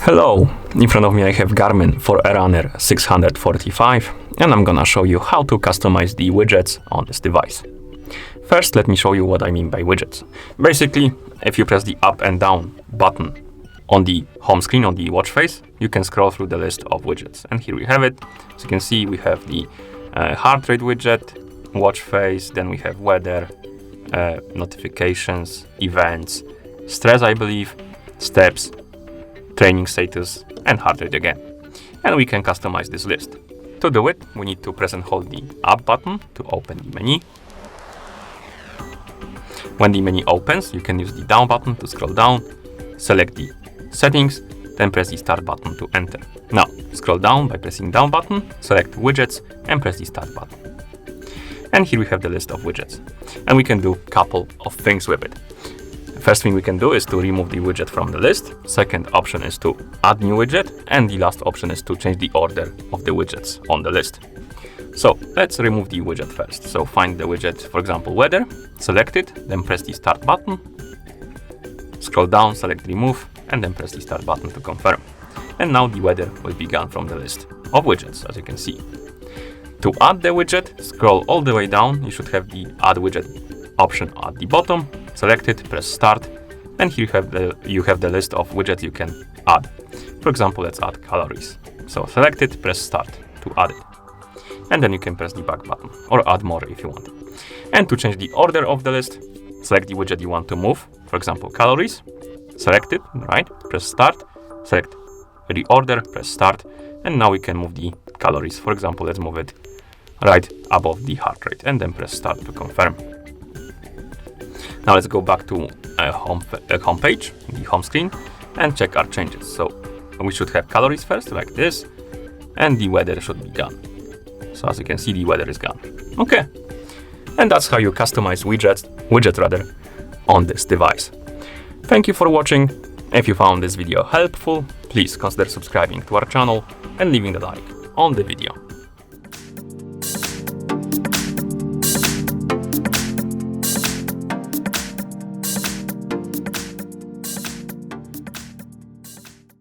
Hello, in front of me I have GARMIN Forerunner 645 and I'm gonna show you how to customize the widgets on this device. First, let me show you what I mean by widgets. Basically, if you press the up and down button on the home screen, on the watch face, you can scroll through the list of widgets. And here we have it. As you can see, we have the heart rate widget, watch face, then we have weather, notifications, events, stress, I believe, steps, training status, and heart rate again. And we can customize this list. To do it, we need to press and hold the up button to open the menu. When the menu opens, you can use the down button to scroll down, select the settings, then press the start button to enter. Now, scroll down by pressing down button, select widgets, and press the start button. And here we have the list of widgets. And we can do a couple of things with it. First thing we can do is to remove the widget from the list. Second option is to add new widget. And the last option is to change the order of the widgets on the list. So let's remove the widget first. So find the widget, for example, weather, select it, then press the start button. Scroll down, select remove, and then press the start button to confirm. And now the weather will be gone from the list of widgets, as you can see. To add the widget, scroll all the way down. You should have the add widget option at the bottom. Select it, press start, and here you have the list of widgets you can add. For example, let's add calories. So select it, press start to add it. And then you can press the back button or add more if you want. And to change the order of the list, select the widget you want to move. For example, calories. Select it, right? Press start, select reorder, press start, and now we can move the calories. For example, let's move it right above the heart rate and then press start to confirm. Now let's go back to home page, the home screen, and check our changes. So we should have calories first, like this, and the weather should be gone. So as you can see, the weather is gone. Okay, and that's how you customize widget on this device. Thank you for watching. If you found this video helpful, please consider subscribing to our channel and leaving a like on the video.